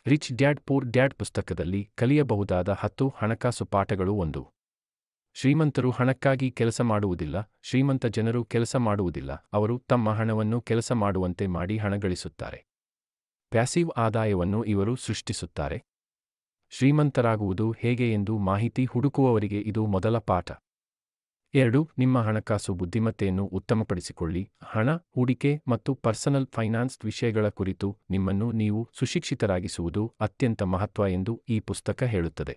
Rich dad poor dad ಪುಸ್ತಕದಲ್ಲಿ ಕಲಿಯಬಹುದಾದ 10 ಹಣಕಾಸು ಪಾಠಗಳು. 1. ಶ್ರೀಮಂತರು ಹಣಕ್ಕಾಗಿ ಕೆಲಸ ಮಾಡುವುದಿಲ್ಲ. ಶ್ರೀಮಂತ ಜನರು ಕೆಲಸ ಮಾಡುವುದಿಲ್ಲ, ಅವರು ತಮ್ಮ ಹಣವನ್ನು ಕೆಲಸ ಮಾಡುವಂತೆ ಮಾಡಿ ಹಣ ಗಳಿಸುತ್ತಾರೆ. ಪ್ಯಾಸಿವ್ ಆದಾಯವನ್ನು ಇವರು ಸೃಷ್ಟಿಸುತ್ತಾರೆ. ಶ್ರೀಮಂತರಾಗುವುದು ಹೇಗೆ ಎಂದು ಮಾಹಿತಿ ಹುಡುಕುವವರಿಗೆ ಇದು ಮೊದಲ ಪಾಠ. 2. ನಿಮ್ಮ ಹಣಕಾಸು ಬುದ್ಧಿಮತ್ತೆಯನ್ನು ಉತ್ತಮಪಡಿಸಿಕೊಳ್ಳಿ. ಹಣ, ಹೂಡಿಕೆ ಮತ್ತು ಪರ್ಸನಲ್ ಫೈನಾನ್ಸ್ ವಿಷಯಗಳ ಕುರಿತು ನಿಮ್ಮನ್ನು ನೀವು ಸುಶಿಕ್ಷಿತರಾಗಿಸುವುದು ಅತ್ಯಂತ ಮಹತ್ವ ಎಂದು ಈ ಪುಸ್ತಕ ಹೇಳುತ್ತದೆ.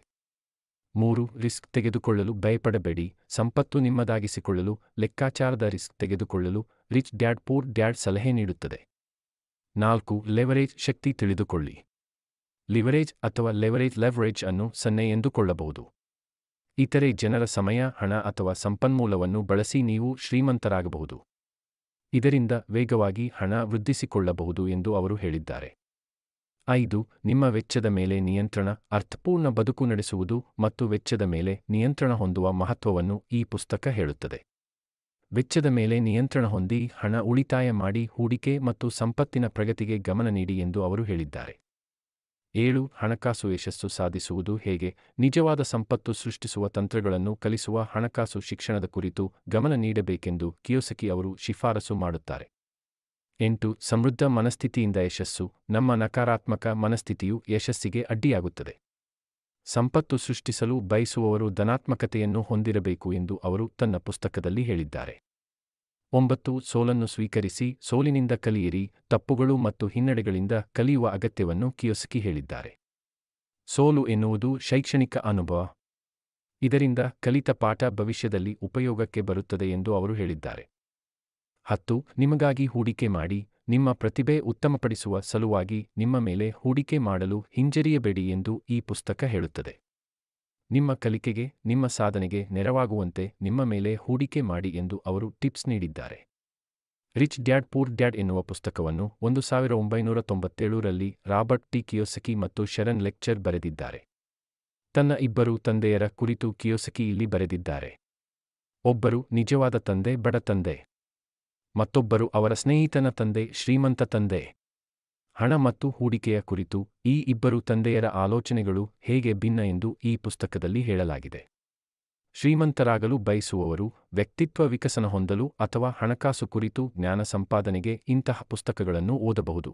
3. ರಿಸ್ಕ್ ತೆಗೆದುಕೊಳ್ಳಲು ಭಯಪಡಬೇಡಿ. ಸಂಪತ್ತು ನಿಮ್ಮದಾಗಿಸಿಕೊಳ್ಳಲು ಲೆಕ್ಕಾಚಾರದ ರಿಸ್ಕ್ ತೆಗೆದುಕೊಳ್ಳಲು ರಿಚ್ ಡ್ಯಾಡ್ ಪೂರ್ ಡ್ಯಾಡ್ ಸಲಹೆ ನೀಡುತ್ತದೆ. 4. ಲೆವರೇಜ್ ಶಕ್ತಿ ತಿಳಿದುಕೊಳ್ಳಿ. ಲಿವರೇಜ್ ಅಥವಾ ಲೆವರೇಜ್ ಅನ್ನು 0 ಎಂದುಕೊಳ್ಳಬಹುದು. ಇತರೆ ಜನರ ಸಮಯ, ಹಣ ಅಥವಾ ಸಂಪನ್ಮೂಲವನ್ನು ಬಳಸಿ ನೀವು ಶ್ರೀಮಂತರಾಗಬಹುದು. ಇದರಿಂದ ವೇಗವಾಗಿ ಹಣ ವೃದ್ಧಿಸಿಕೊಳ್ಳಬಹುದು ಎಂದು ಅವರು ಹೇಳಿದ್ದಾರೆ. 5. ನಿಮ್ಮ ವೆಚ್ಚದ ಮೇಲೆ ನಿಯಂತ್ರಣ. ಅರ್ಥಪೂರ್ಣ ಬದುಕು ನಡೆಸುವುದು ಮತ್ತು ವೆಚ್ಚದ ಮೇಲೆ ನಿಯಂತ್ರಣ ಹೊಂದುವ ಮಹತ್ವವನ್ನು ಈ ಪುಸ್ತಕ ಹೇಳುತ್ತದೆ. ವೆಚ್ಚದ ಮೇಲೆ ನಿಯಂತ್ರಣ ಹೊಂದಿ ಹಣ ಉಳಿತಾಯ ಮಾಡಿ ಹೂಡಿಕೆ ಮತ್ತು ಸಂಪತ್ತಿನ ಪ್ರಗತಿಗೆ ಗಮನ ನೀಡಿ ಎಂದು ಅವರು ಹೇಳಿದ್ದಾರೆ. 7. ಹಣಕಾಸು ಯಶಸ್ಸು ಸಾಧಿಸುವುದು ಹೇಗೆ. ನಿಜವಾದ ಸಂಪತ್ತು ಸೃಷ್ಟಿಸುವ ತಂತ್ರಗಳನ್ನು ಕಲಿಸುವ ಹಣಕಾಸು ಶಿಕ್ಷಣದ ಕುರಿತು ಗಮನ ನೀಡಬೇಕೆಂದು ಕಿಯೋಸಕಿ ಅವರು ಶಿಫಾರಸು ಮಾಡುತ್ತಾರೆ. 8. ಸಮೃದ್ಧ ಮನಸ್ಥಿತಿಯಿಂದ ಯಶಸ್ಸು. ನಮ್ಮ ನಕಾರಾತ್ಮಕ ಮನಸ್ಥಿತಿಯು ಯಶಸ್ಸಿಗೆ ಅಡ್ಡಿಯಾಗುತ್ತದೆ. ಸಂಪತ್ತು ಸೃಷ್ಟಿಸಲು ಬಯಸುವವರು ಧನಾತ್ಮಕತೆಯನ್ನು ಹೊಂದಿರಬೇಕು ಎಂದು ಅವರು ತನ್ನ ಪುಸ್ತಕದಲ್ಲಿ ಹೇಳಿದ್ದಾರೆ. 9. ಸೋಲನ್ನು ಸ್ವೀಕರಿಸಿ, ಸೋಲಿನಿಂದ ಕಲಿಯಿರಿ. ತಪ್ಪುಗಳು ಮತ್ತು ಹಿನ್ನಡೆಗಳಿಂದ ಕಲಿಯುವ ಅಗತ್ಯವನ್ನು ಕಿಯೋಸಕಿ ಹೇಳಿದ್ದಾರೆ. ಸೋಲು ಎನ್ನುವುದು ಶೈಕ್ಷಣಿಕ ಅನುಭವ. ಇದರಿಂದ ಕಲಿತ ಪಾಠ ಭವಿಷ್ಯದಲ್ಲಿ ಉಪಯೋಗಕ್ಕೆ ಬರುತ್ತದೆ ಎಂದು ಅವರು ಹೇಳಿದ್ದಾರೆ. 10. ನಿಮಗಾಗಿ ಹೂಡಿಕೆ ಮಾಡಿ. ನಿಮ್ಮ ಪ್ರತಿಭೆ ಉತ್ತಮಪಡಿಸುವ ಸಲುವಾಗಿ ನಿಮ್ಮ ಮೇಲೆ ಹೂಡಿಕೆ ಮಾಡಲು ಹಿಂಜರಿಯಬೇಡಿ ಎಂದು ಈ ಪುಸ್ತಕ ಹೇಳುತ್ತದೆ. ನಿಮ್ಮ ಕಲಿಕೆಗೆ, ನಿಮ್ಮ ಸಾಧನೆಗೆ ನೆರವಾಗುವಂತೆ ನಿಮ್ಮ ಮೇಲೆ ಹೂಡಿಕೆ ಮಾಡಿ ಎಂದು ಅವರು ಟಿಪ್ಸ್ ನೀಡಿದ್ದಾರೆ. ರಿಚ್ ಡ್ಯಾಡ್ ಪೂರ್ ಡ್ಯಾಡ್ ಎನ್ನುವ ಪುಸ್ತಕವನ್ನು 1997 ರಲ್ಲಿ ರಾಬರ್ಟ್ ಟಿ ಕಿಯೋಸಕಿ ಮತ್ತು ಶರನ್ ಲೆಕ್ಚರ್ ಬರೆದಿದ್ದಾರೆ. ತನ್ನ 2 ತಂದೆಯರ ಕುರಿತು ಕಿಯೋಸಕಿ ಇಲ್ಲಿ ಬರೆದಿದ್ದಾರೆ. ಒಬ್ಬರು ನಿಜವಾದ ತಂದೆ, ಬಡ ತಂದೆ. ಮತ್ತೊಬ್ಬರು ಅವರ ಸ್ನೇಹಿತನ ತಂದೆ, ಶ್ರೀಮಂತ ತಂದೆ. ಹಣ ಮತ್ತು ಹೂಡಿಕೆಯ ಕುರಿತು ಈ 2 ತಂದೆಯರ ಆಲೋಚನೆಗಳು ಹೇಗೆ ಭಿನ್ನ ಎಂದು ಈ ಪುಸ್ತಕದಲ್ಲಿ ಹೇಳಲಾಗಿದೆ. ಶ್ರೀಮಂತರಾಗಲು ಬಯಸುವವರು ವ್ಯಕ್ತಿತ್ವ ವಿಕಸನ ಹೊಂದಲು ಅಥವಾ ಹಣಕಾಸು ಕುರಿತು ಜ್ಞಾನ ಸಂಪಾದನೆಗೆ ಇಂತಹ ಪುಸ್ತಕಗಳನ್ನು ಓದಬಹುದು.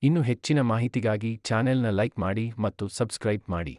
ಇನ್ನು ಹೆಚ್ಚಿನ ಮಾಹಿತಿಗಾಗಿ ಚಾನೆಲ್ನ ಲೈಕ್ ಮಾಡಿ ಮತ್ತು ಸಬ್ಸ್ಕ್ರೈಬ್ ಮಾಡಿ.